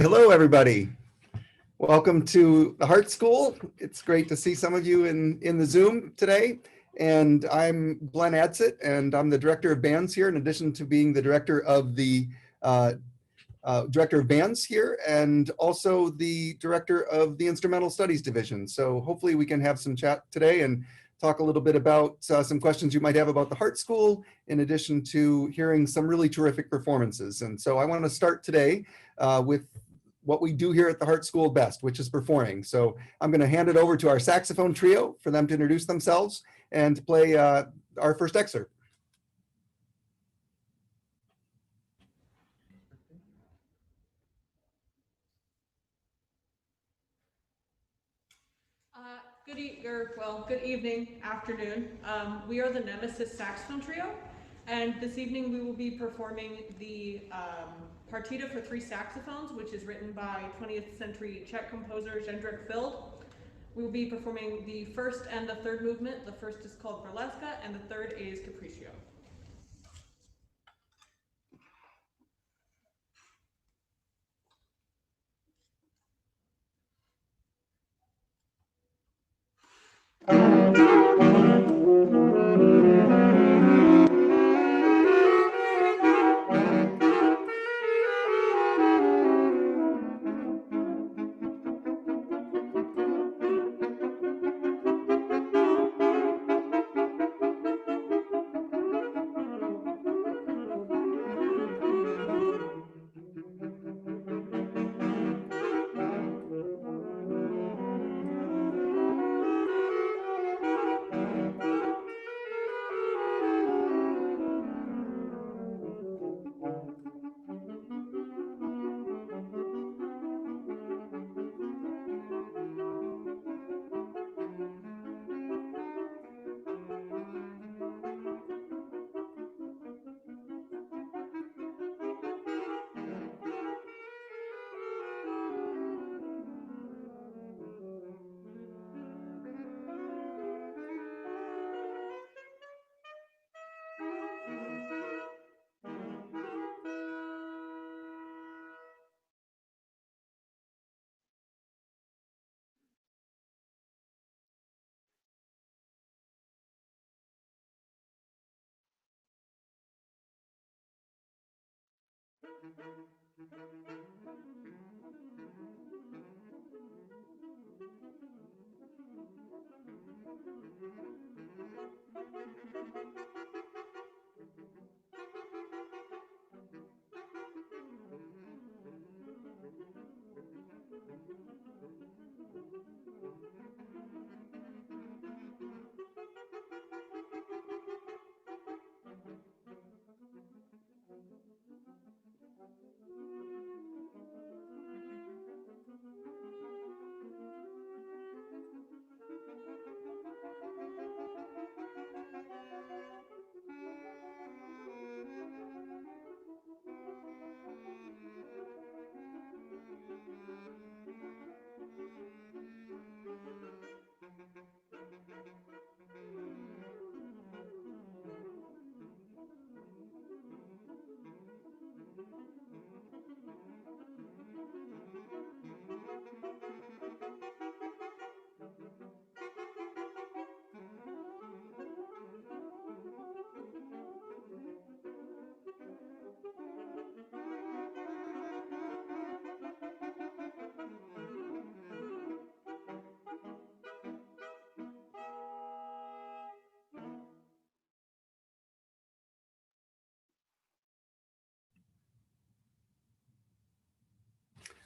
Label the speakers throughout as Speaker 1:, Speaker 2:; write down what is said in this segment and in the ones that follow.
Speaker 1: Hello, everybody. Welcome to the Hartt School. It's great to see some of you in the Zoom today. And I'm Glenn Adsit, and I'm the director of bands here, in addition to being the director of uh, bands here, and also the director of the Instrumental Studies Division. So hopefully we can have some chat today and talk a little bit about some questions you might have about the Hartt School, in addition to hearing some really terrific performances. And so I want to start today with what we do here at the Hartt School best, which is performing. So I'm going to hand it over to our saxophone trio for them to introduce themselves and play our first excerpt.
Speaker 2: Good evening, afternoon. We are the Nemesis Saxophone Trio, and this evening we will be performing the Partita for Three Saxophones, which is written by 20th century Czech composer Jędřich Field. We will be performing the first and the third movement. The first is called Burlesca, and the third is Capriccio.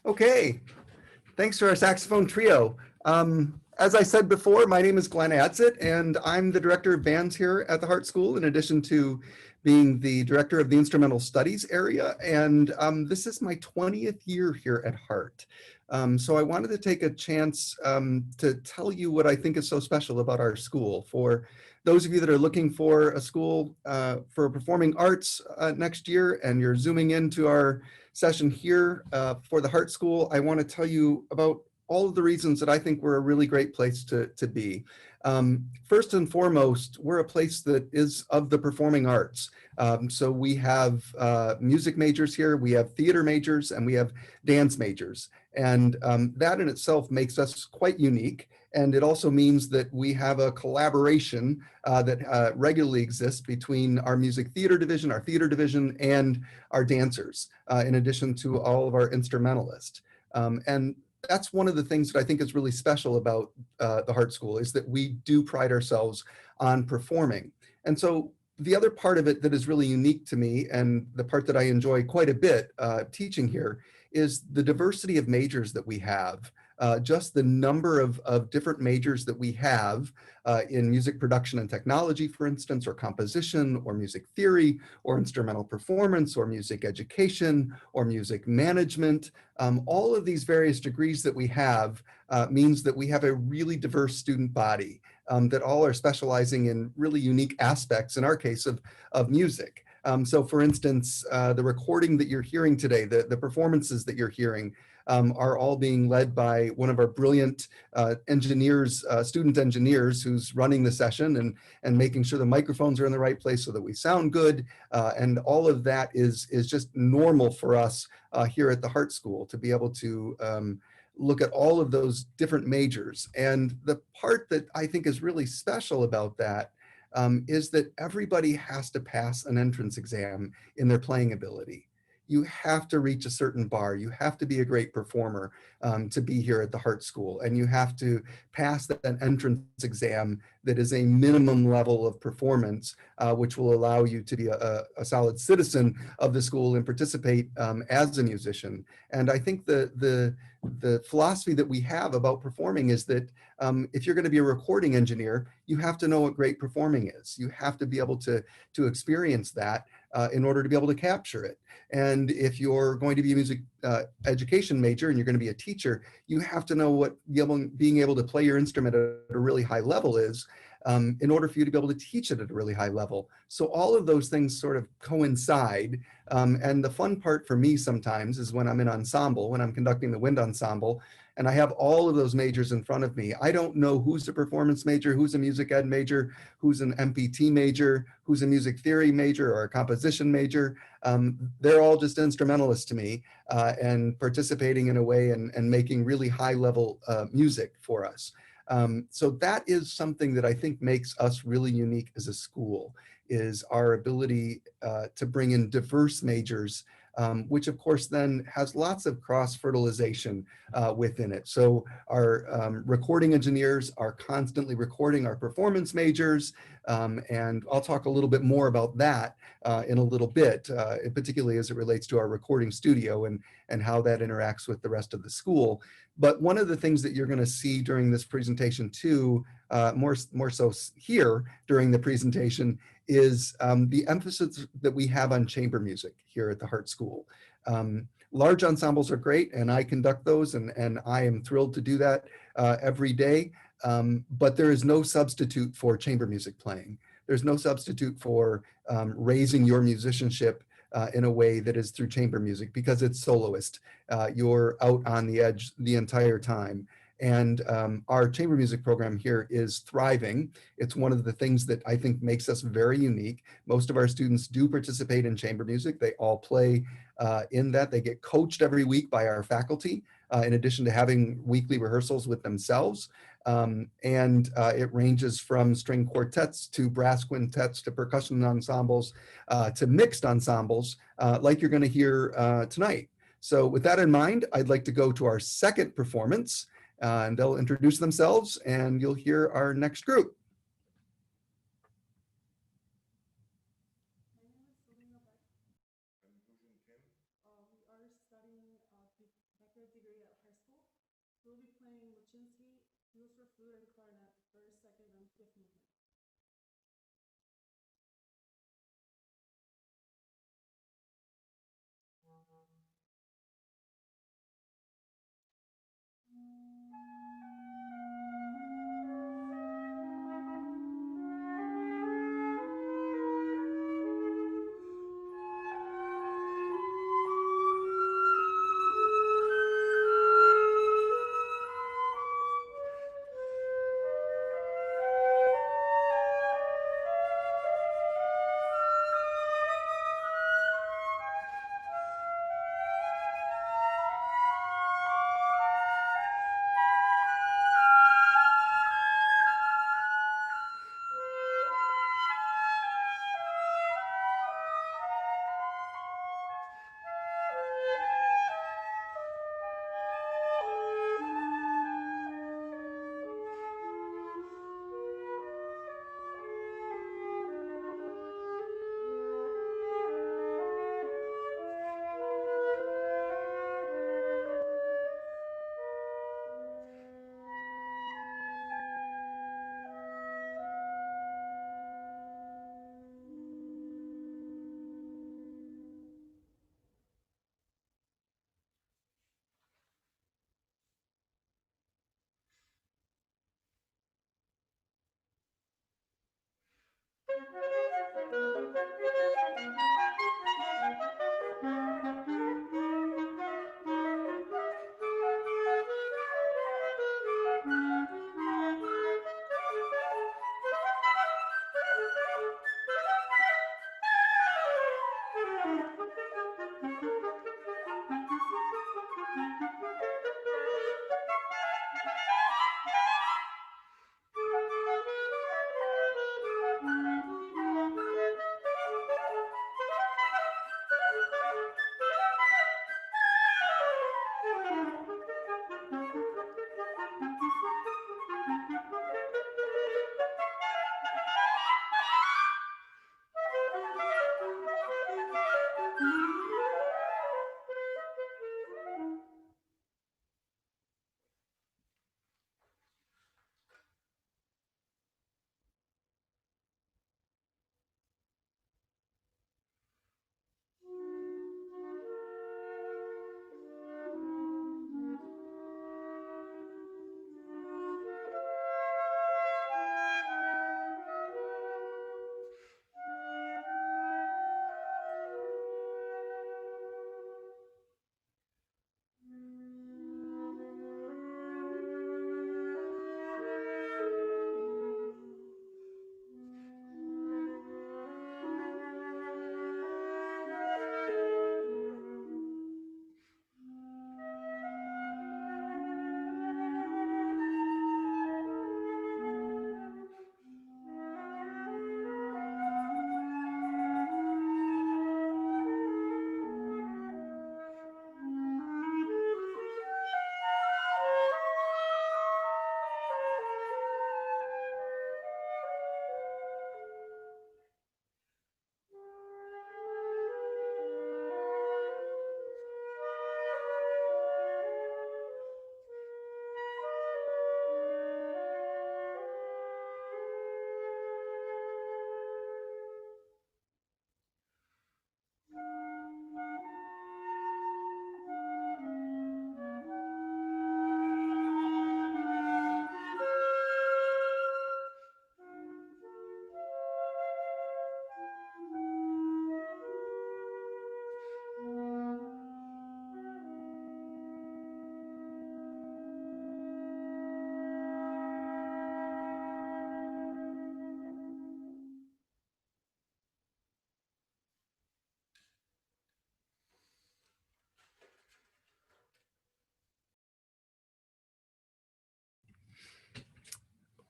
Speaker 1: Okay, thanks to our saxophone trio. As I said before, my name is Glenn Adsit, and I'm the director of bands here at the Hartt School, in addition to being the director of the Instrumental Studies area. And this is my 20th year here at Hartt. So I wanted to take a chance to tell you what I think is so special about our school. For those of you that are looking for a school for performing arts next year, and you're zooming into our session here for the Hartt School, I want to tell you about all of the reasons that I think we're a really great place to be. First and foremost, we're a place that is of the performing arts. So we have music majors here, we have theater majors, and we have dance majors. And that in itself makes us quite unique. And it also means that we have a collaboration that regularly exists between our music theater division, and our dancers, in addition to all of our instrumentalists. And that's one of the things that I think is really special about the Hartt School, is that we do pride ourselves on performing. And so the other part of it that is really unique to me, and the part that I enjoy quite a bit teaching here, is the diversity of majors that we have. Just the number of different majors that we have in music production and technology, for instance, or composition, or music theory, or instrumental performance, or music education, or music management. All of these various degrees that we have means that we have a really diverse student body that all are specializing in really unique aspects, in our case, of music. So for instance, the recording that you're hearing today, the performances that you're hearing, are all being led by one of our brilliant engineers, student engineers, who's running the session and making sure the microphones are in the right place so that we sound good. And all of that is just normal for us here at the Hartt School, to be able to look at all of those different majors. And the part that I think is really special about that is that everybody has to pass an entrance exam in their playing ability. You have to reach a certain bar. You have to be a great performer to be here at the Hartt School. And you have to pass that entrance exam that is a minimum level of performance, which will allow you to be a solid citizen of the school and participate as a musician. And I think the philosophy that we have about performing is that if you're going to be a recording engineer, you have to know what great performing is. You have to be able to experience that in order to be able to capture it. And if you're going to be a music education major and you're going to be a teacher, you have to know what being able to play your instrument at a really high level is, in order for you to be able to teach it at a really high level. So all of those things sort of coincide. And the fun part for me sometimes is when I'm in ensemble, when I'm conducting the wind ensemble, and I have all of those majors in front of me. I don't know who's a performance major, who's a music ed major, who's an MPT major, who's a music theory major or a composition major. They're all just instrumentalists to me and participating in a way and making really high level music for us. So that is something that I think makes us really unique as a school, is our ability to bring in diverse majors, which of course then has lots of cross-fertilization within it. So our recording engineers are constantly recording our performance majors, and I'll talk a little bit more about that in a little bit, particularly as it relates to our recording studio and how that interacts with the rest of the school. But one of the things that you're going to see during this presentation too, more so here during the presentation, is the emphasis that we have on chamber music here at the Hartt School. Large ensembles are great, and I conduct those, and I am thrilled to do that every day. But there is no substitute for chamber music playing. There's no substitute for raising your musicianship in a way that is through chamber music, because it's soloist. You're out on the edge the entire time. And our chamber music program here is thriving. It's one of the things that I think makes us very unique. Most of our students do participate in chamber music. They all play in that. They get coached every week by our faculty, in addition to having weekly rehearsals with themselves. It ranges from string quartets to brass quintets to percussion ensembles to mixed ensembles, like you're going to hear tonight. So with that in mind, I'd like to go to our second performance, and they'll introduce themselves, and you'll hear our next group.
Speaker 2: We'll be playing Lachinsky, Duos for flute and clarinet, first, second, and fifth movement.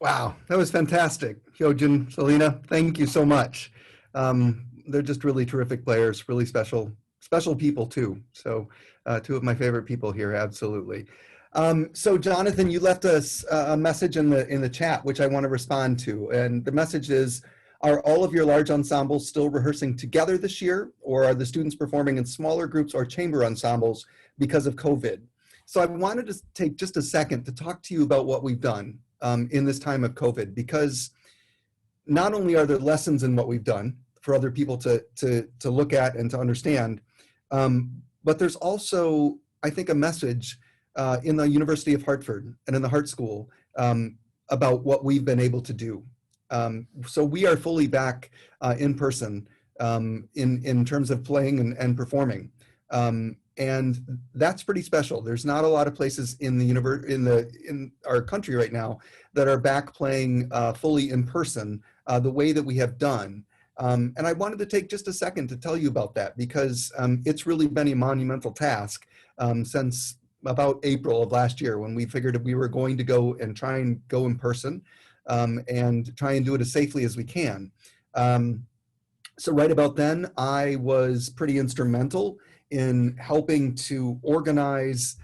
Speaker 1: Wow, that was fantastic. Hyojin, Selena, thank you so much. They're just really terrific players, really special people too. So two of my favorite people here, absolutely. So Jonathan, you left us a message in the chat, which I want to respond to. And the message is, are all of your large ensembles still rehearsing together this year, or are the students performing in smaller groups or chamber ensembles because of COVID? So I wanted to take just a second to talk to you about what we've done in this time of COVID, because not only are there lessons in what we've done for other people to look at and to understand, but there's also, I think, a message in the University of Hartford and in the Hartt School about what we've been able to do. So we are fully back in person in terms of playing and performing. And that's pretty special. There's not a lot of places in in our country right now that are back playing fully in person the way that we have done. And I wanted to take just a second to tell you about that, because it's really been a monumental task since about April of last year, when we figured we were going to go and try and go in person and try and do it as safely as we can. So right about then, I was pretty instrumental in helping to organize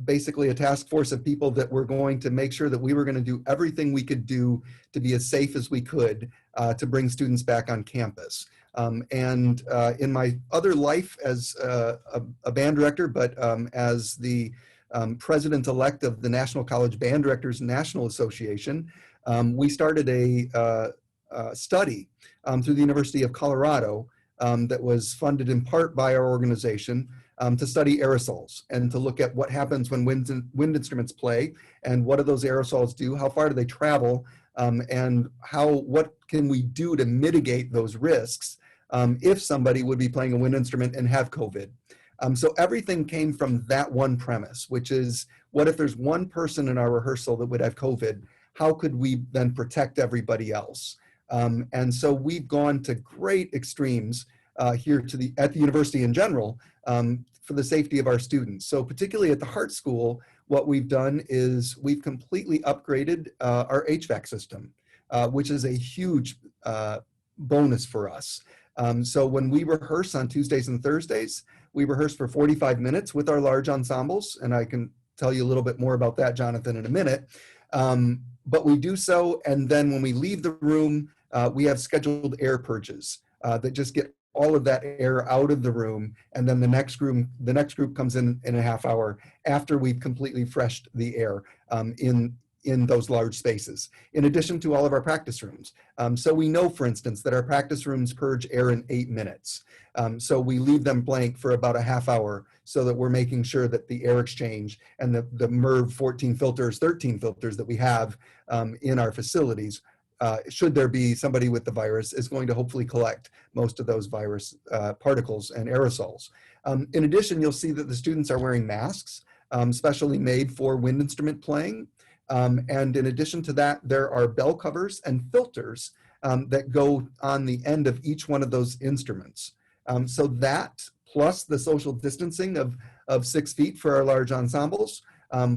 Speaker 1: basically a task force of people that were going to make sure that we were going to do everything we could do to be as safe as we could to bring students back on campus. And in my other life as a band director, but as the president-elect of the National College Band Directors National Association, we started a study through the University of Colorado that was funded in part by our organization to study aerosols and to look at what happens when wind instruments play, and what do those aerosols do, how far do they travel, and what can we do to mitigate those risks if somebody would be playing a wind instrument and have COVID. So everything came from that one premise, which is, what if there's one person in our rehearsal that would have COVID? How could we then protect everybody else? And so we've gone to great extremes here at the university in general for the safety of our students. So particularly at the Hartt School, what we've done is we've completely upgraded our HVAC system, which is a huge bonus for us. So when we rehearse on Tuesdays and Thursdays, we rehearse for 45 minutes with our large ensembles, and I can tell you a little bit more about that, Jonathan, in a minute. But we do so, and then when we leave the room, we have scheduled air purges that just get all of that air out of the room, and then the next group comes in a half hour after we've completely freshed the air in those large spaces, in addition to all of our practice rooms. So we know, for instance, that our practice rooms purge air in 8 minutes. So we leave them blank for about a half hour so that we're making sure that the air exchange and the MERV 14 filters, 13 filters that we have in our facilities, should there be somebody with the virus, is going to hopefully collect most of those virus particles and aerosols. In addition, you'll see that the students are wearing masks, specially made for wind instrument playing. And in addition to that, there are bell covers and filters that go on the end of each one of those instruments. So that, plus the social distancing of 6 feet for our large ensembles,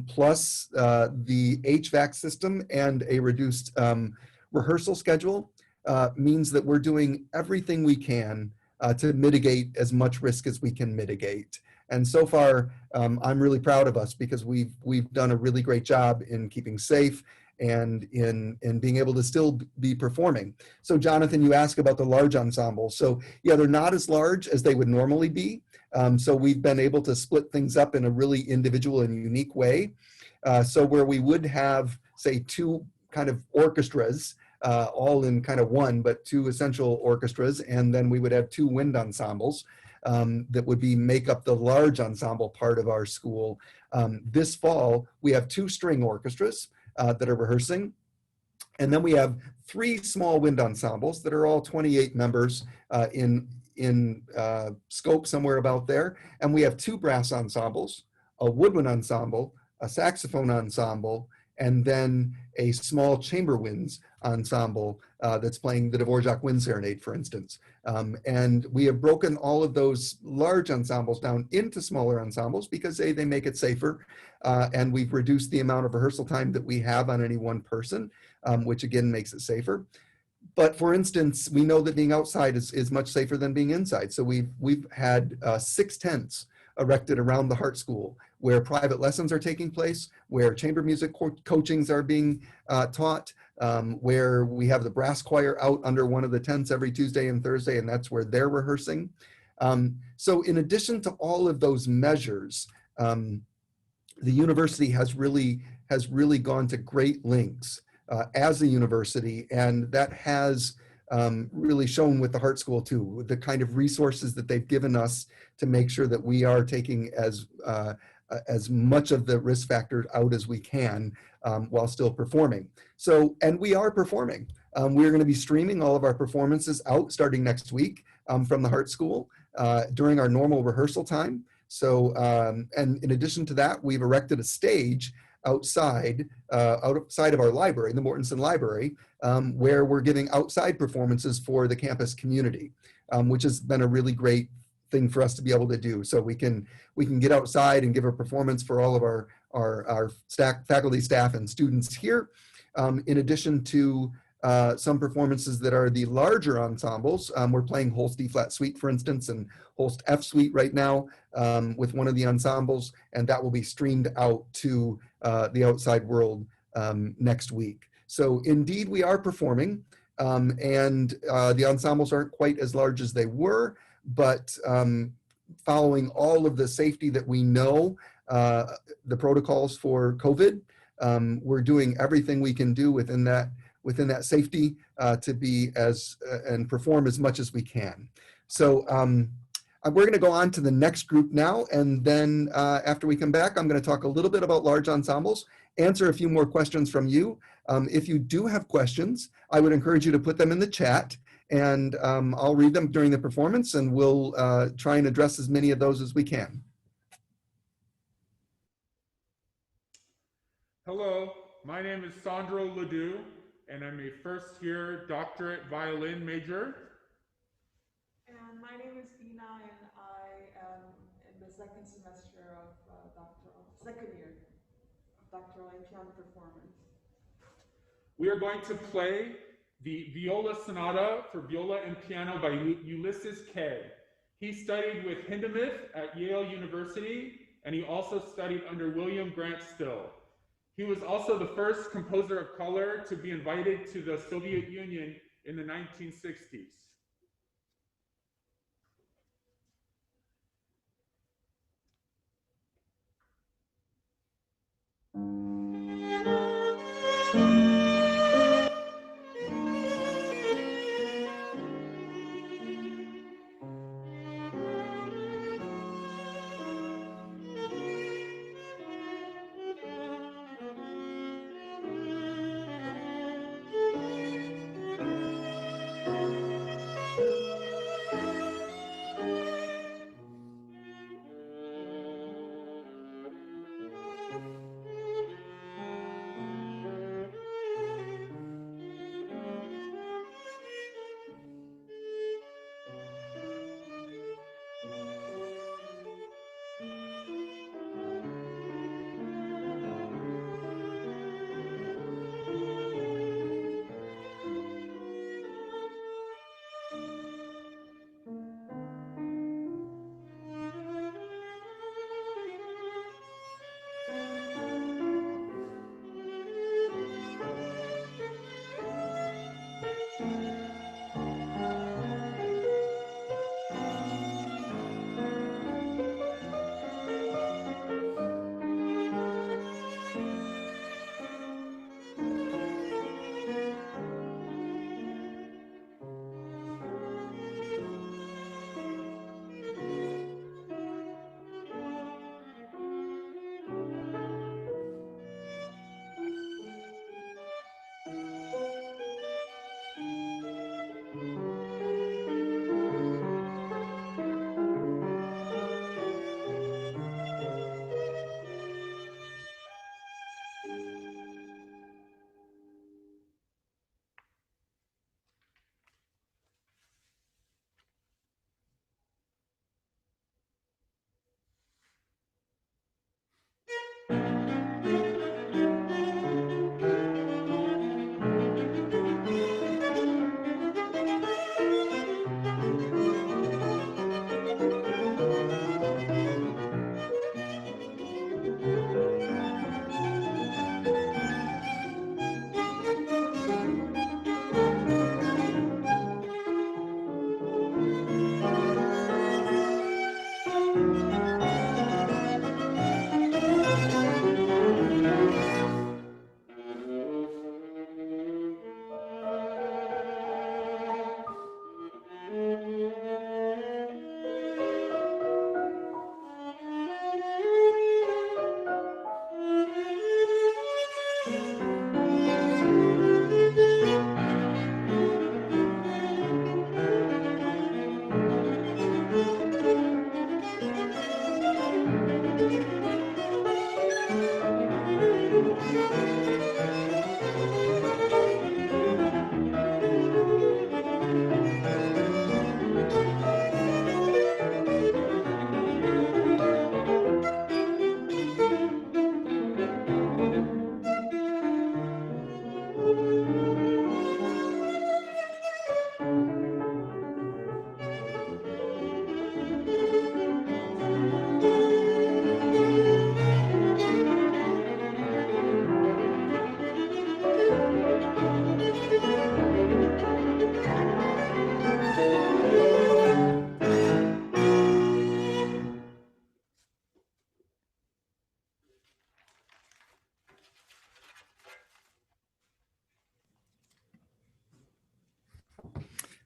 Speaker 1: plus the HVAC system and a reduced rehearsal schedule, means that we're doing everything we can to mitigate as much risk as we can mitigate. And so far, I'm really proud of us, because we've done a really great job in keeping safe and in being able to still be performing. So Jonathan, you asked about the large ensembles. So yeah, they're not as large as they would normally be. So we've been able to split things up in a really individual and unique way. So where we would have, say, 2 kind of orchestras, all in kind of one, but 2 essential orchestras, and then we would have 2 wind ensembles that would make up the large ensemble part of our school. This fall, we have 2 string orchestras that are rehearsing. And then we have 3 small wind ensembles that are all 28 members in scope, somewhere about there. And we have 2 brass ensembles, a woodwind ensemble, a saxophone ensemble, and then a small chamber winds ensemble that's playing the Dvorak Wind Serenade, for instance. And we have broken all of those large ensembles down into smaller ensembles because they make it safer. And we've reduced the amount of rehearsal time that we have on any one person, which again makes it safer. But for instance, we know that being outside is much safer than being inside. So we've had 6 tents erected around the Hartt School where private lessons are taking place, where chamber music coachings are being taught, where we have the brass choir out under one of the tents every Tuesday and Thursday, and that's where they're rehearsing. So in addition to all of those measures, the university has really gone to great lengths as a university, and that has really shown with the Hartt School too, with the kind of resources that they've given us to make sure that we are taking as much of the risk factors out as we can while still performing. So, and we are performing. We're going to be streaming all of our performances out starting next week from the Hartt School during our normal rehearsal time. So, and in addition to that, we've erected a stage outside of our library, the Mortensen Library, where we're giving outside performances for the campus community, which has been a really great thing for us to be able to do. So we can get outside and give a performance for all of our faculty, staff, and students here, in addition to some performances that are the larger ensembles. We're playing Holst D flat suite, for instance, and Holst F suite right now with one of the ensembles, and that will be streamed out to the outside world next week. So indeed, we are performing, and the ensembles aren't quite as large as they were, but following all of the safety that we know, the protocols for COVID, we're doing everything we can do within that safety to be and perform as much as we can. So we're going to go on to the next group now, and then after we come back, I'm going to talk a little bit about large ensembles, answer a few more questions from you. If you do have questions, I would encourage you to put them in the chat, and I'll read them during the performance, and we'll try and address as many of those as we can.
Speaker 3: Hello, my name is Sandro Ledoux, and I'm a first-year doctorate violin major.
Speaker 4: And my name is Ina, and I am in the second semester of second year of doctoral in piano performance.
Speaker 3: We are going to play the Viola Sonata for Viola and Piano by Ulysses Kay. He studied with Hindemith at Yale University, and he also studied under William Grant Still. He was also the first composer of color to be invited to the Soviet Union in the 1960s.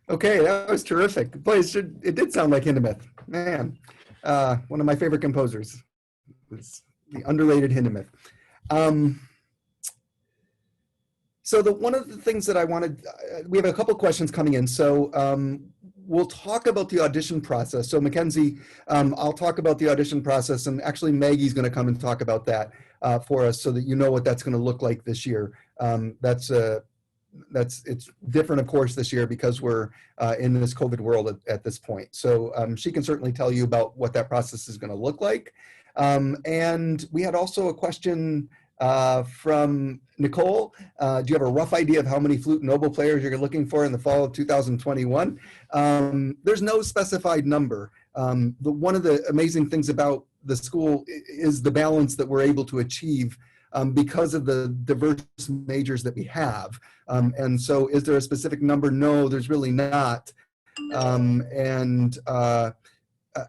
Speaker 1: Okay, that was terrific. Boy, it did sound like Hindemith. Man, one of my favorite composers. It's the underrated Hindemith. Um, so one of the things that I wanted, we have a couple questions coming in. So we'll talk about the audition process. So Mackenzie, I'll talk about the audition process, and actually Maggie's going to come and talk about that for us so that you know what that's going to look like this year. It's different, of course, this year because we're in this COVID world at this point. So she can certainly tell you about what that process is going to look like. And we had also a question from Nicole. Do you have a rough idea of how many flute and oboe players you're looking for in the fall of 2021? There's no specified number. One of the amazing things about the school is the balance that we're able to achieve because of the diverse majors that we have. And so is there a specific number? No, there's really not.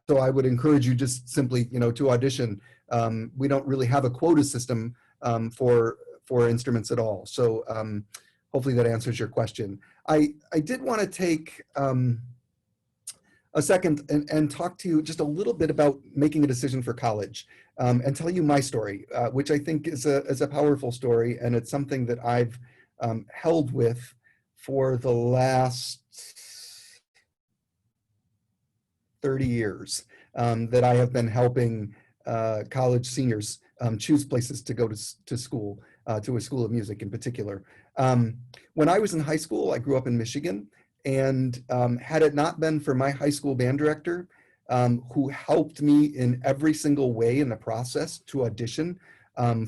Speaker 1: So I would encourage you just simply, to audition. We don't really have a quota system for instruments at all. So hopefully that answers your question. I did want to take a second and talk to you just a little bit about making a decision for college and tell you my story, which I think is a powerful story, and it's something that I've held with for the last 30 years that I have been helping college seniors choose places to go to school, to a school of music in particular. When I was in high school, I grew up in Michigan, and had it not been for my high school band director, who helped me in every single way in the process to audition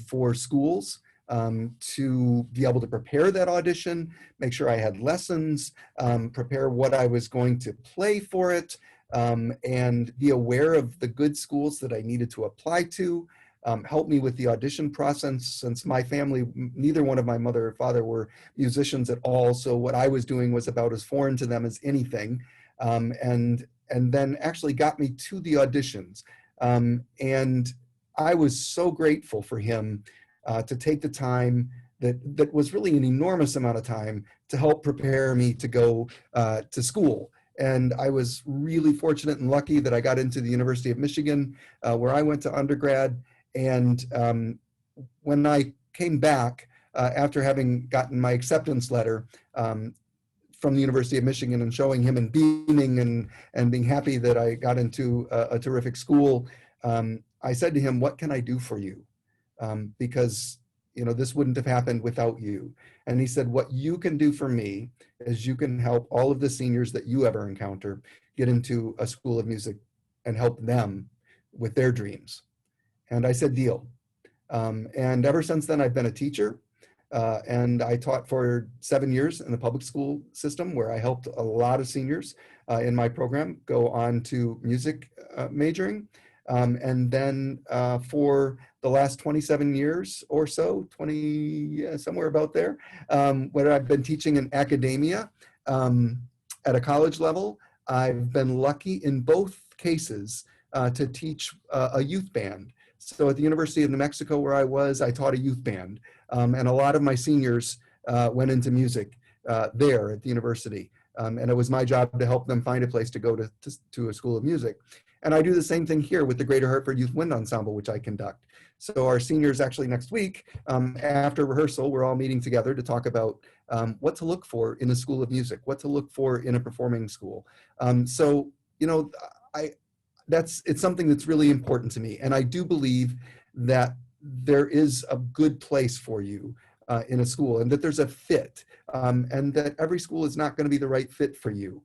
Speaker 1: for schools, to be able to prepare that audition, make sure I had lessons, prepare what I was going to play for it, and be aware of the good schools that I needed to apply to, help me with the audition process, since my family, neither one of my mother or father were musicians at all. So what I was doing was about as foreign to them as anything. And then actually got me to the auditions. And I was so grateful for him to take the time that was really an enormous amount of time to help prepare me to go to school. And I was really fortunate and lucky that I got into the University of Michigan, where I went to undergrad. And when I came back after having gotten my acceptance letter from the University of Michigan and showing him and beaming and being happy that I got into a terrific school, I said to him, "What can I do for you? Because this wouldn't have happened without you." And he said, "What you can do for me is you can help all of the seniors that you ever encounter get into a school of music and help them with their dreams." And I said, "Deal." And ever since then, I've been a teacher. And I taught for 7 years in the public school system, where I helped a lot of seniors in my program go on to music majoring. And then for the last 27 years or so, somewhere about there, where I've been teaching in academia at a college level, I've been lucky in both cases to teach a youth band. So at the University of New Mexico, where I was, I taught a youth band. And a lot of my seniors went into music there at the university. And it was my job to help them find a place to go to a school of music. And I do the same thing here with the Greater Hartford Youth Wind Ensemble, which I conduct. So our seniors actually next week, after rehearsal, we're all meeting together to talk about what to look for in a school of music, what to look for in a performing school. It's something that's really important to me. And I do believe that there is a good place for you in a school, and that there's a fit, and that every school is not going to be the right fit for you.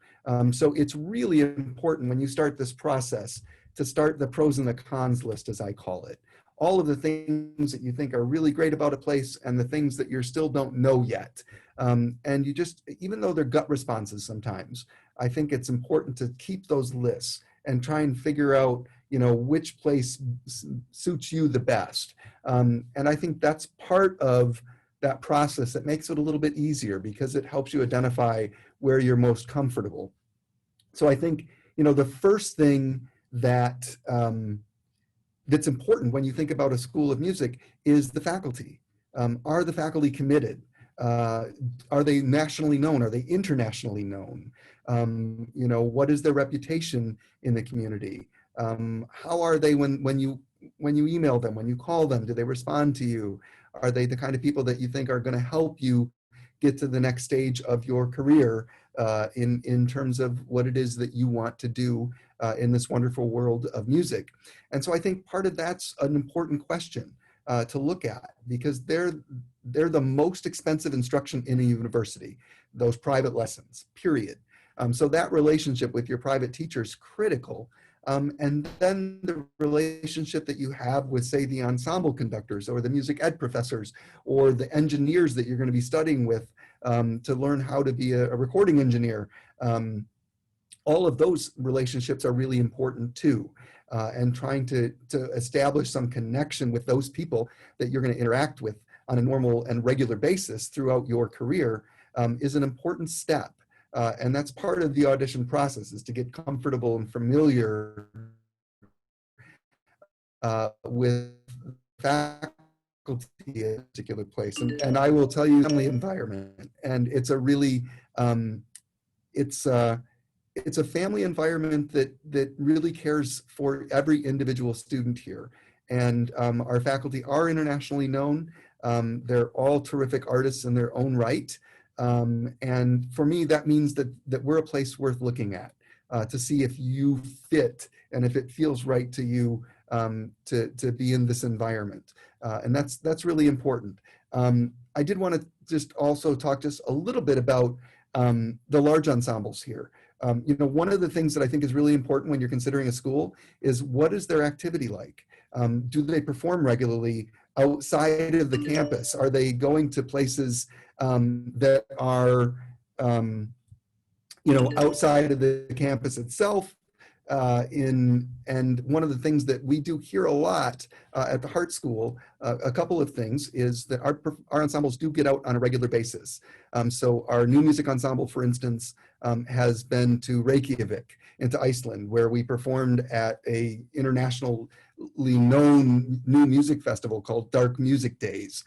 Speaker 1: So it's really important when you start this process to start the pros and the cons list, as I call it. All of the things that you think are really great about a place and the things that you still don't know yet. And you just, even though they're gut responses sometimes, I think it's important to keep those lists and try and figure out, which place suits you the best. And I think that's part of that process that makes it a little bit easier, because it helps you identify where you're most comfortable. So I think, the first thing that that's important when you think about a school of music is the faculty. Are the faculty committed? Are they nationally known? Are they internationally known? You know, what is their reputation in the community? How are they when you email them, when you call them? Do they respond to you? Are they the kind of people that you think are going to help you get to the next stage of your career in terms of what it is that you want to do in this wonderful world of music? And so I think part of that's an important question to look at, because they're the most expensive instruction in a university, those private lessons, period. So that relationship with your private teacher is critical. And then the relationship that you have with, say, the ensemble conductors or the music ed professors or the engineers that you're going to be studying with to learn how to be a recording engineer. All of those relationships are really important too. And trying to establish some connection with those people that you're going to interact with on a normal and regular basis throughout your career is an important step. And that's part of the audition process, is to get comfortable and familiar with faculty at a particular place. And I will tell you, family environment, and it's a really, it's a family environment that really cares for every individual student here. And our faculty are internationally known. They're all terrific artists in their own right. And for me, that means that we're a place worth looking at to see if you fit and if it feels right to you to be in this environment. And that's really important. I did want to just also talk just a little bit about the large ensembles here. You know, one of the things that I think is really important when you're considering a school is, what is their activity like? Do they perform regularly outside of the campus? Are they going to places that are, you know, outside of the campus itself? And one of the things that we do here a lot at the Hartt School, a couple of things, is that our ensembles do get out on a regular basis. So our new music ensemble, for instance, has been to Reykjavik, into Iceland, where we performed at a internationally known new music festival called Dark Music Days,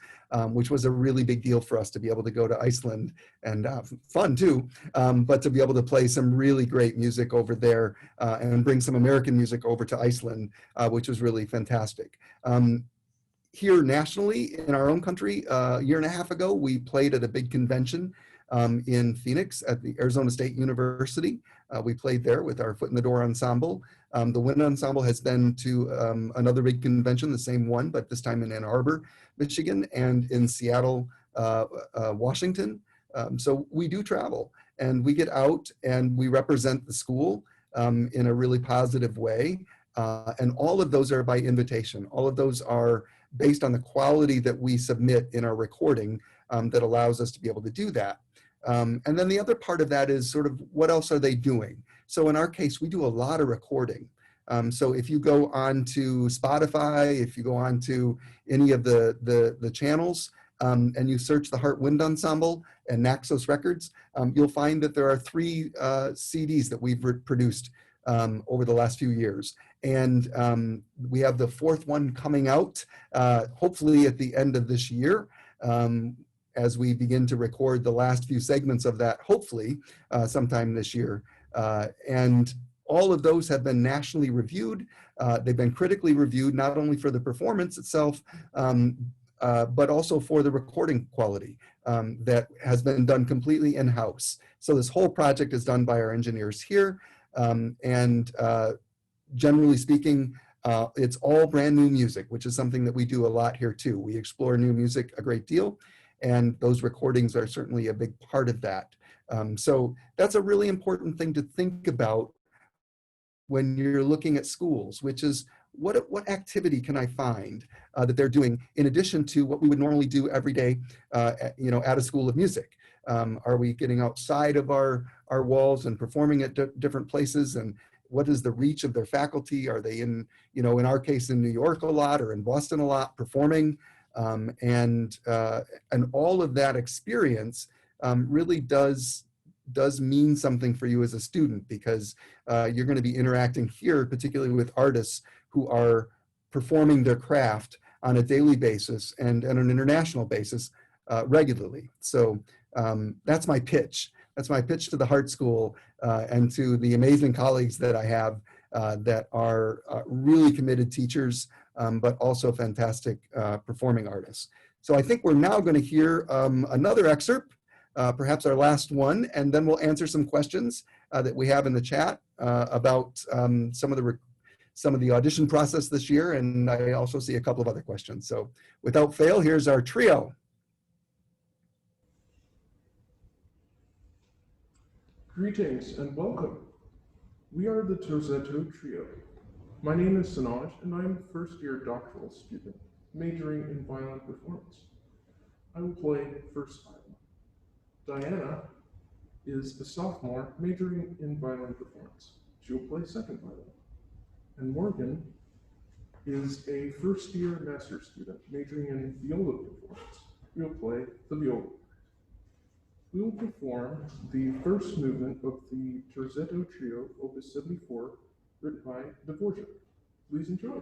Speaker 1: which was a really big deal for us to be able to go to Iceland, and fun too, but to be able to play some really great music over there and bring some American music over to Iceland, which was really fantastic. Here nationally, in our own country, a year and a half ago, we played at a big convention in Phoenix at the Arizona State University. We played there with our Foot in the Door ensemble. The Wind Ensemble has been to another big convention, the same one, but this time in Ann Arbor, Michigan, and in Seattle, Washington. So we do travel, and we get out and we represent the school in a really positive way. And all of those are by invitation. All of those are based on the quality that we submit in our recording that allows us to be able to do that. And then the other part of that is sort of, what else are they doing? So in our case, we do a lot of recording. So if you go on to Spotify, if you go on to any of the channels and you search the Hartt Wind Ensemble and Naxos Records, you'll find that there are 3 CDs that we've produced over the last few years. And we have the 4th one coming out, hopefully at the end of this year, as we begin to record the last few segments of that, hopefully sometime this year. And all of those have been nationally reviewed. They've been critically reviewed, not only for the performance itself, but also for the recording quality that has been done completely in-house. So this whole project is done by our engineers here. And generally speaking, it's all brand new music, which is something that we do a lot here too. We explore new music a great deal, and those recordings are certainly a big part of that. So that's a really important thing to think about when you're looking at schools, which is, what activity can I find that they're doing in addition to what we would normally do every day, you know, at a school of music? Are we getting outside of our walls and performing at different places? And what is the reach of their faculty? Are they in, you know, in our case, in New York a lot or in Boston a lot performing? And all of that experience really does mean something for you as a student, because you're going to be interacting here, particularly with artists who are performing their craft on a daily basis and on an international basis regularly. So that's my pitch. That's my pitch to the Hartt School and to the amazing colleagues that I have that are really committed teachers, but also fantastic performing artists. So I think we're now going to hear another excerpt, perhaps our last one, and then we'll answer some questions that we have in the chat about some of the audition process this year, and I also see a couple of other questions. So without fail, here's our trio.
Speaker 5: Greetings and welcome. We are the Torzetto Trio. My name is Sanaj, and I am a first-year doctoral student majoring in violin performance. I will play first violin. Diana is a sophomore majoring in violin performance. She will play second violin. And Morgan is a first-year master's student majoring in viola performance. We will play the viola. We will perform the first movement of the Torzetto Trio, Opus 74, written by Dvorak. Please enjoy.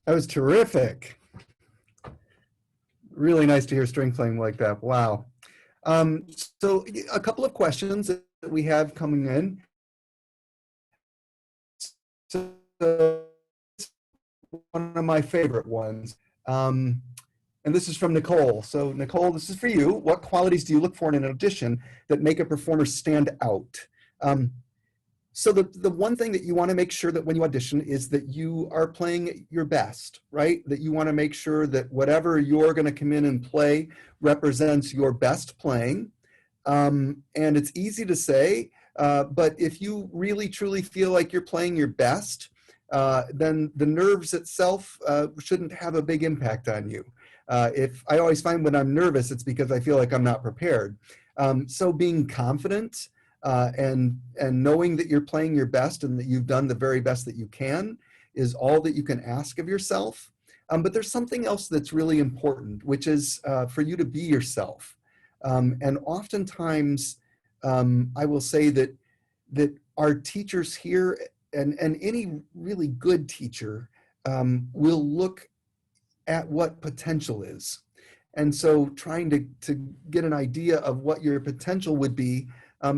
Speaker 1: That was terrific. Really nice to hear string playing like that. Wow. So a couple of questions that we have coming in. So one of my favorite ones. And this is from Nicole. So Nicole, this is for you. What qualities do you look for in an audition that make a performer stand out? So the one thing that you want to make sure that when you audition is that you are playing your best, right? That you want to make sure that whatever you're going to come in and play represents your best playing. And it's easy to say, but if you really truly feel like you're playing your best, then the nerves itself shouldn't have a big impact on you. If I always find when I'm nervous, it's because I feel like I'm not prepared. So being confident and knowing that you're playing your best and that you've done the very best that you can is all that you can ask of yourself. But there's something else that's really important, which is for you to be yourself. And oftentimes, I will say that our teachers here and any really good teacher will look at what potential is. And so trying to get an idea of what your potential would be,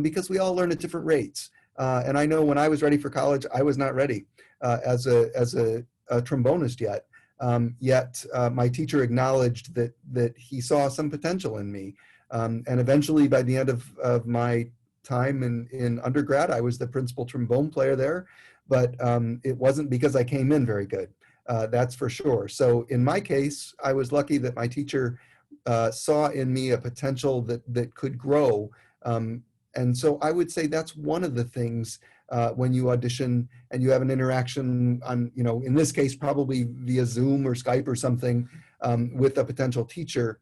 Speaker 1: because we all learn at different rates. And I know when I was ready for college, I was not ready as a trombonist yet. Yet my teacher acknowledged that he saw some potential in me. And eventually by the end of my time in undergrad, I was the principal trombone player there, but it wasn't because I came in very good. That's for sure. So in my case, I was lucky that my teacher saw in me a potential that could grow. And so I would say that's one of the things when you audition and you have an interaction on, in this case, probably via Zoom or Skype or something with a potential teacher,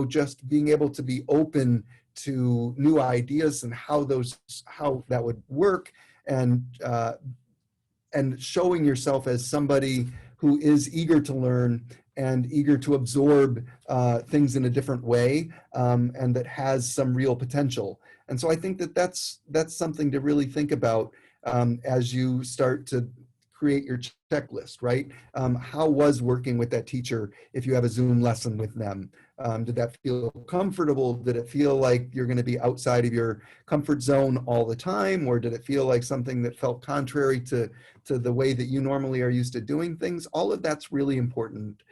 Speaker 1: just being able to be open to new ideas and how that would work, and showing yourself as somebody who is eager to learn and eager to absorb things in a different way, and that has some real potential. And so I think that's something to really think about as you start to create your checklist, right? How was working with that teacher if you have a Zoom lesson with them? Did that feel comfortable? Did it feel like you're going to be outside of your comfort zone all the time? Or did it feel like something that felt contrary to the way that you normally are used to doing things? All of that's really important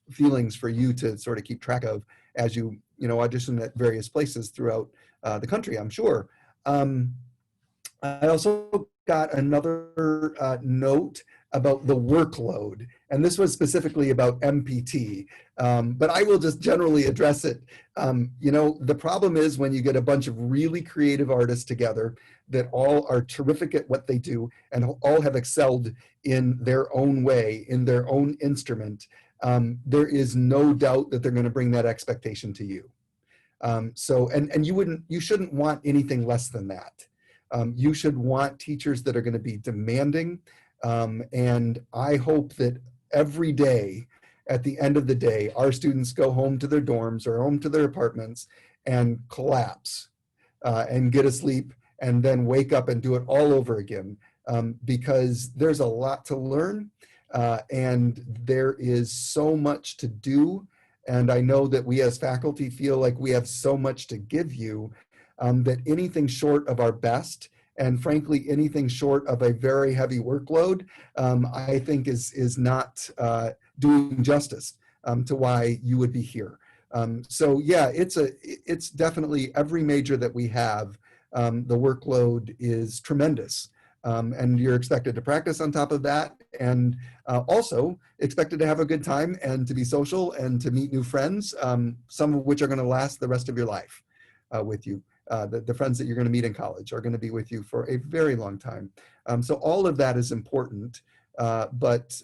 Speaker 1: feelings for you to sort of keep track of as you audition at various places throughout the country, I'm sure. I also got another note about the workload, and this was specifically about MPT, but I will just generally address it. The problem is when you get a bunch of really creative artists together that all are terrific at what they do and all have excelled in their own way, in their own instrument, there is no doubt that they're going to bring that expectation to you. You shouldn't want anything less than that. You should want teachers that are going to be demanding. And I hope that every day, at the end of the day, our students go home to their dorms or home to their apartments and collapse and get asleep and then wake up and do it all over again, because there's a lot to learn and there is so much to do. And I know that we as faculty feel like we have so much to give you that anything short of our best, and frankly, anything short of a very heavy workload, I think is not doing justice to why you would be here. So yeah, it's definitely every major that we have, the workload is tremendous. And you're expected to practice on top of that, and also expected to have a good time and to be social and to meet new friends, some of which are going to last the rest of your life with you. The friends that you're going to meet in college are going to be with you for a very long time. So all of that is important, but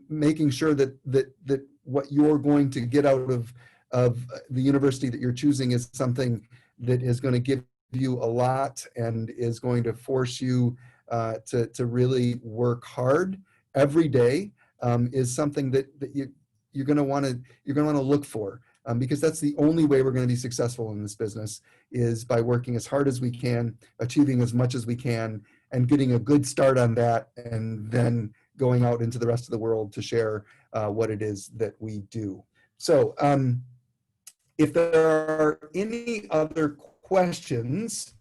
Speaker 1: making sure that what you're going to get out of the university that you're choosing is something that is going to give you a lot and is going to force you to really work hard every day, is something that you're going to want to look for, because that's the only way we're going to be successful in this business, is by working as hard as we can, achieving as much as we can, and getting a good start on that, and then going out into the rest of the world to share what it is that we do. So if there are any other questions,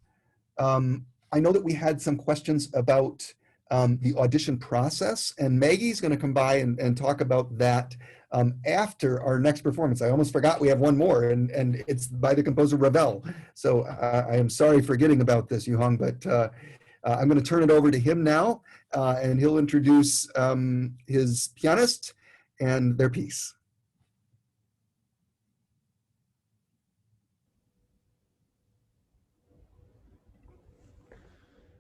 Speaker 1: I know that we had some questions about the audition process, and Maggie's going to come by and talk about that after our next performance. I almost forgot we have one more, and it's by the composer Ravel. So I am sorry forgetting about this, Yuhong, but I'm going to turn it over to him now, and he'll introduce his pianist and their piece.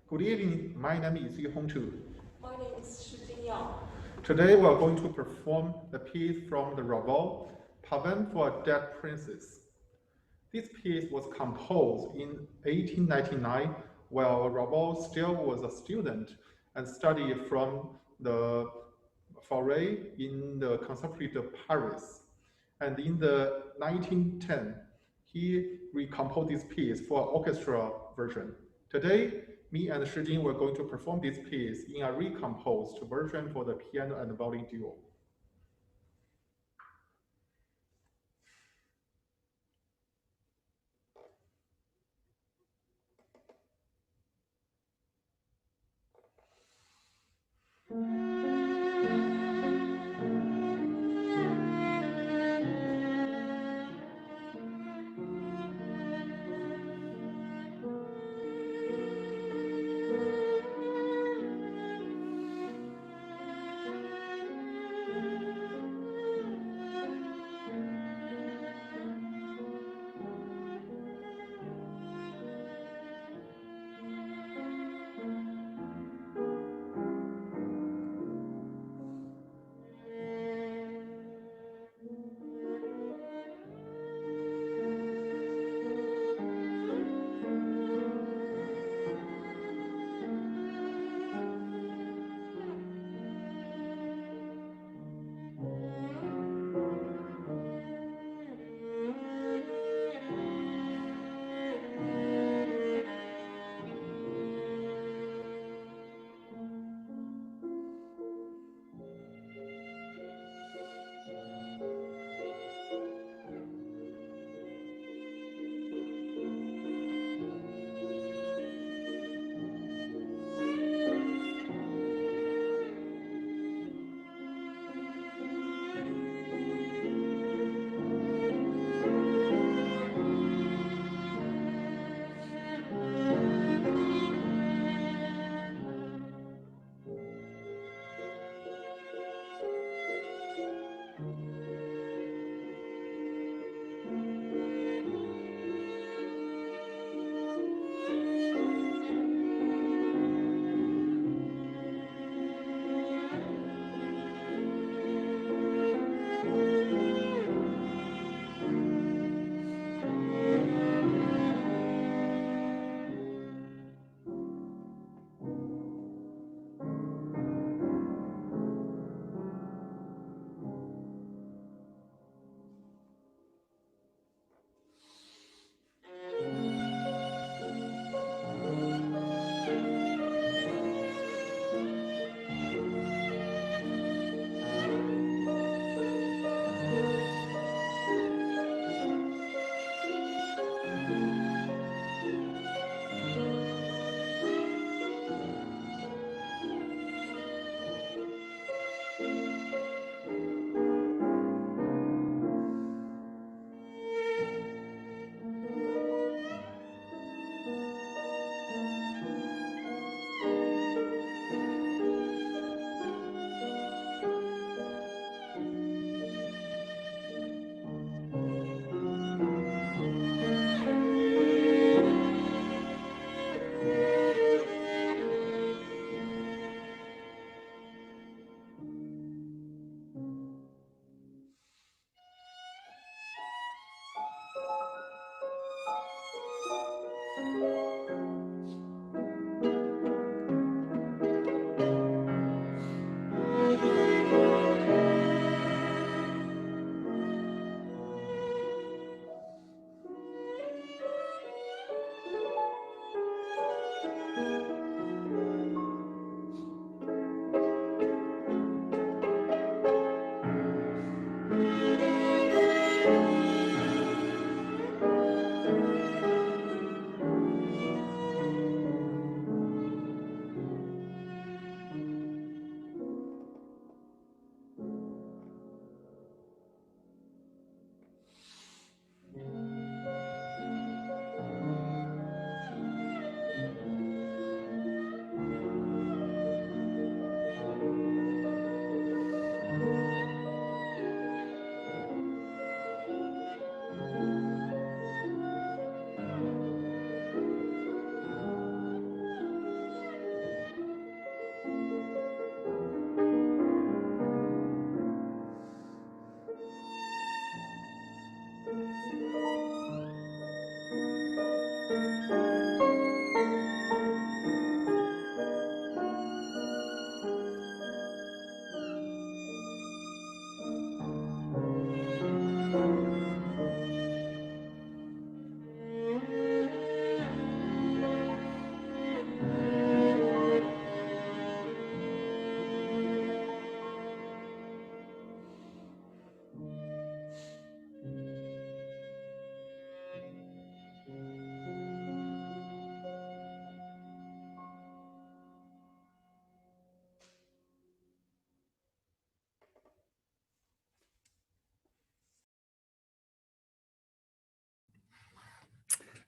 Speaker 6: Good evening, my name is Yuhong Chu.
Speaker 7: My name is Shijing Yang.
Speaker 6: Today we are going to perform the piece from the Ravel, Pavane for a Dead Princess. This piece was composed in 1899 while Ravel still was a student and studied from the Fauré in the Conservatoire de Paris. And in the 1910, he recomposed this piece for orchestra version. Today, me and Shijing were going to perform this piece in a recomposed version for the piano and violin duo.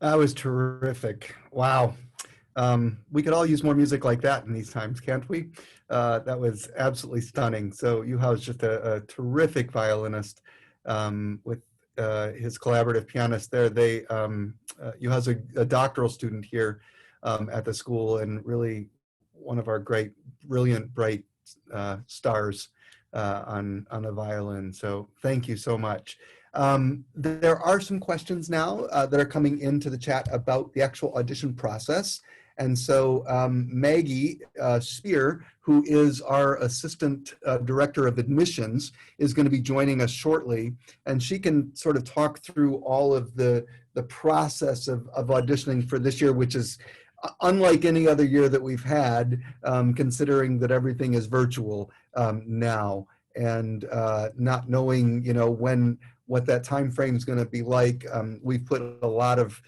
Speaker 1: That was terrific. Wow. We could all use more music like that in these times, can't we? That was absolutely stunning. So Yuhao is just a terrific violinist with his collaborative pianist there. Yuhao's a doctoral student here at the school and really one of our great, brilliant, bright stars on the violin. So thank you so much. There are some questions now that are coming into the chat about the actual audition process. And so Maggie Spear, who is our Assistant Director of Admissions, is going to be joining us shortly. And she can sort of talk through all of the process of auditioning for this year, which is unlike any other year that we've had, considering that everything is virtual now. And not knowing, what that time frame is going to be like. We've put a lot of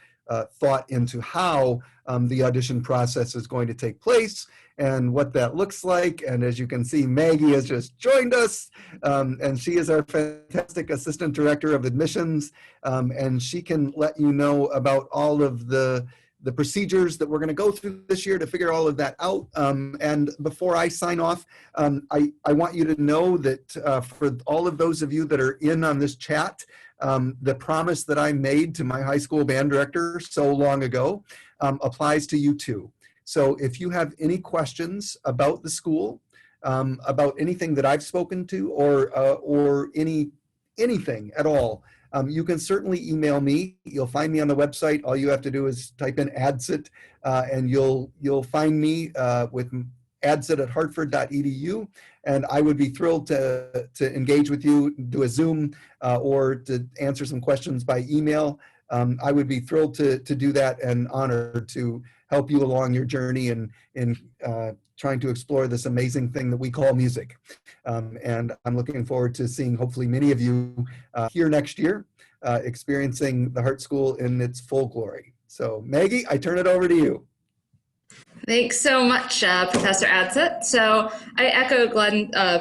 Speaker 1: thought into how the audition process is going to take place and what that looks like. And as you can see, Maggie has just joined us, and she is our fantastic Assistant Director of Admissions, and she can let you know about all of the procedures that we're going to go through this year to figure all of that out. And before I sign off, I want you to know that for all of those of you that are in on this chat, the promise that I made to my high school band director so long ago applies to you too. So if you have any questions about the school, about anything that I've spoken to, or anything at all, you can certainly email me. You'll find me on the website. All you have to do is type in ADSIT, and you'll find me with adsit@hartford.edu. And I would be thrilled to engage with you, do a Zoom, or to answer some questions by email. I would be thrilled to do that, and honored to help you along your journey in trying to explore this amazing thing that we call music. And I'm looking forward to seeing hopefully many of you here next year, experiencing the Hartt School in its full glory. So Maggie, I turn it over to you.
Speaker 8: Thanks so much, Professor Adsit. So I echo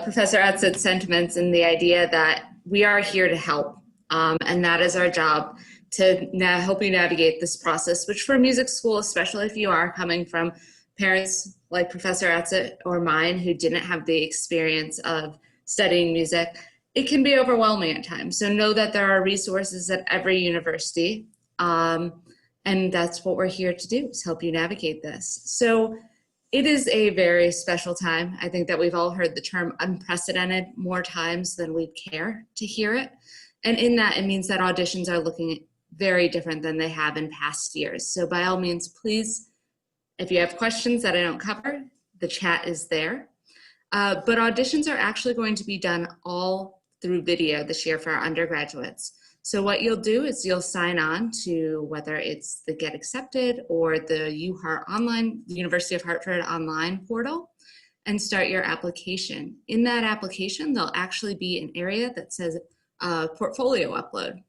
Speaker 8: Professor Adsit's sentiments in the idea that we are here to help, and that is our job, to help you navigate this process, which for music school, especially if you are coming from parents like Professor Adsit or mine who didn't have the experience of studying music, it can be overwhelming at times. So know that there are resources at every university, and that's what we're here to do, is help you navigate this. So it is a very special time. I think that we've all heard the term unprecedented more times than we care to hear it. And in that, it means that auditions are looking very different than they have in past years. So by all means, please, if you have questions that I don't cover, the chat is there. But auditions are actually going to be done all through video this year for our undergraduates. So what you'll do is you'll sign on to whether it's the Get Accepted or the UHart online, the University of Hartford online portal, and start your application. In that application, there'll actually be an area that says portfolio upload.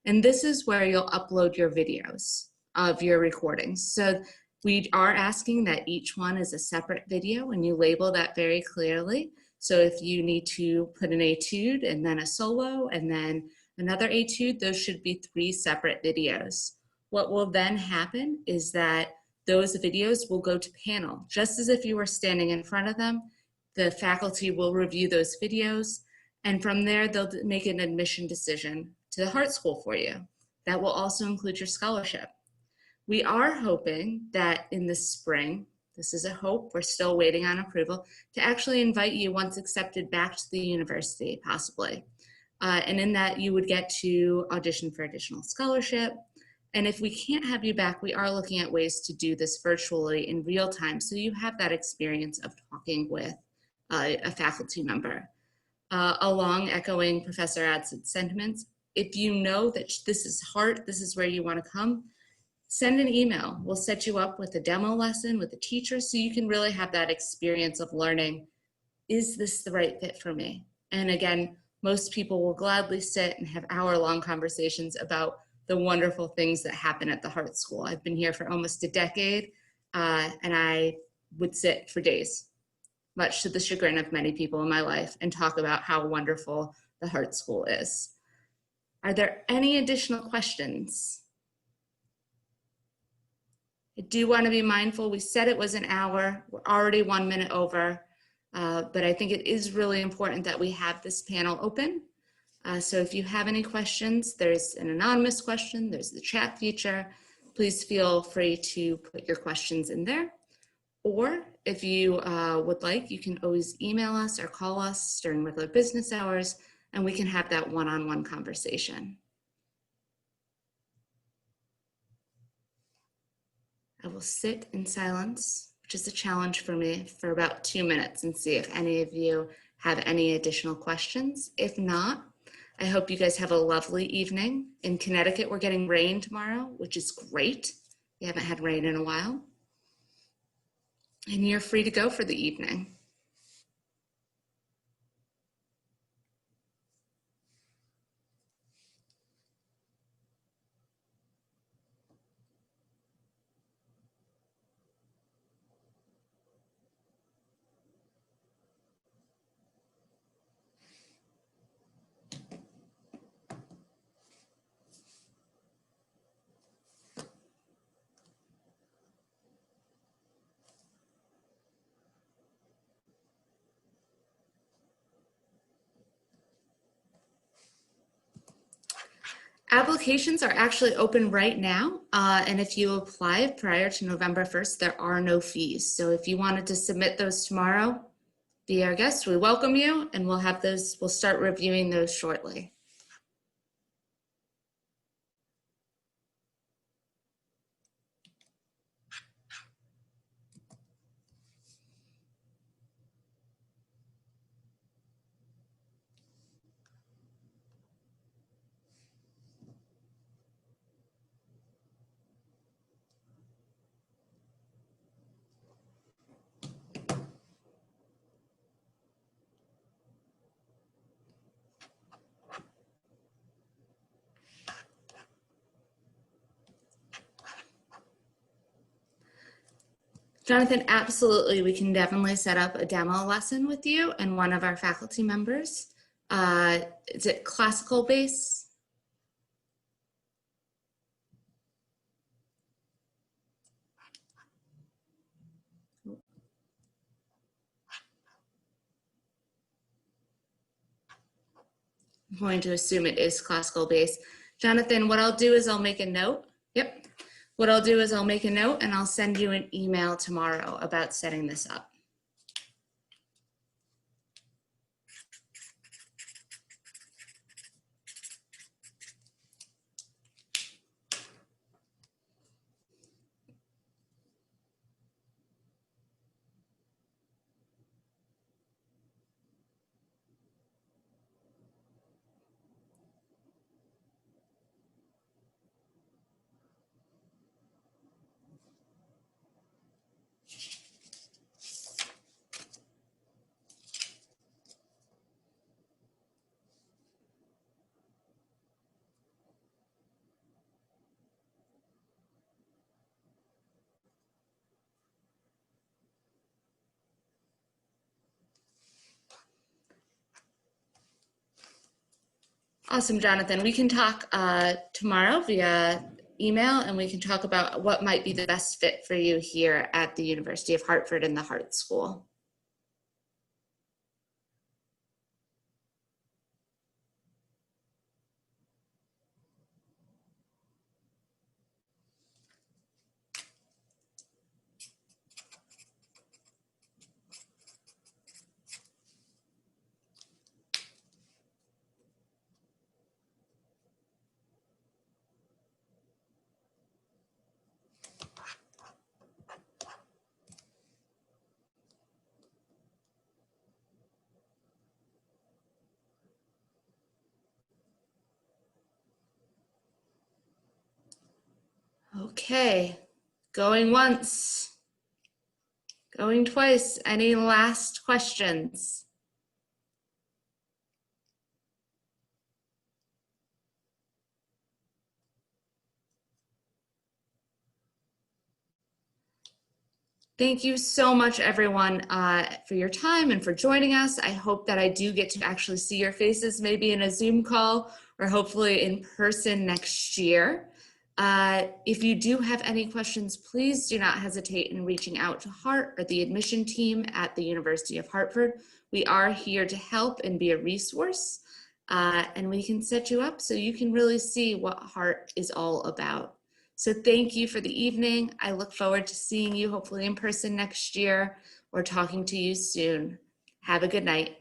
Speaker 8: And this is where you'll upload your videos of your recordings. So we are asking that each one is a separate video, and you label that very clearly. So if you need to put an etude and then a solo and then another etude, those should be 3 separate videos. What will then happen is that those videos will go to panel. Just as if you were standing in front of them, the faculty will review those videos, and from there they'll make an admission decision to the Hartt School for you. That will also include your scholarship. We are hoping that in the spring, this is a hope, we're still waiting on approval, to actually invite you, once accepted, back to the university, possibly. And in that, you would get to audition for additional scholarship. And if we can't have you back, we are looking at ways to do this virtually in real time, so you have that experience of talking with a faculty member. Along echoing Professor Adsit's sentiments, if you know that this is Hartt, this is where you want to come, send an email. We'll set you up with a demo lesson with a teacher so you can really have that experience of learning, is this the right fit for me? And again, most people will gladly sit and have hour-long conversations about the wonderful things that happen at the Hartt School. I've been here for almost a decade, and I would sit for days, much to the chagrin of many people in my life, and talk about how wonderful the Hartt School is. Are there any additional questions? I do want to be mindful. We said it was an hour. We're already 1 minute over, but I think it is really important that we have this panel open. So if you have any questions, there's an anonymous question, there's the chat feature. Please feel free to put your questions in there. Or if you would like, you can always email us or call us during regular business hours, and we can have that one-on-one conversation. I will sit in silence, which is a challenge for me, for about 2 minutes and see if any of you have any additional questions. If not, I hope you guys have a lovely evening. In Connecticut, we're getting rain tomorrow, which is great. We haven't had rain in a while. And you're free to go for the evening. Applications are actually open right now, and if you apply prior to November 1st, there are no fees. So if you wanted to submit those tomorrow, be our guest, we welcome you, and we'll start reviewing those shortly. Jonathan, absolutely. We can definitely set up a demo lesson with you and one of our faculty members. Is it classical bass? I'm going to assume it is classical bass. Jonathan, what I'll do is I'll make a note. Yep. What I'll do is I'll make a note and I'll send you an email tomorrow about setting this up. Awesome, Jonathan. We can talk tomorrow via email, and we can talk about what might be the best fit for you here at the University of Hartford and the Hartt School. Okay, going once, going twice. Any last questions? Thank you so much, everyone, for your time and for joining us. I hope that I do get to actually see your faces, maybe in a Zoom call or hopefully in person next year. If you do have any questions, please do not hesitate in reaching out to Hartt or the admission team at the University of Hartford. We are here to help and be a resource, and we can set you up so you can really see what Hartt is all about. So thank you for the evening. I look forward to seeing you hopefully in person next year or talking to you soon. Have a good night.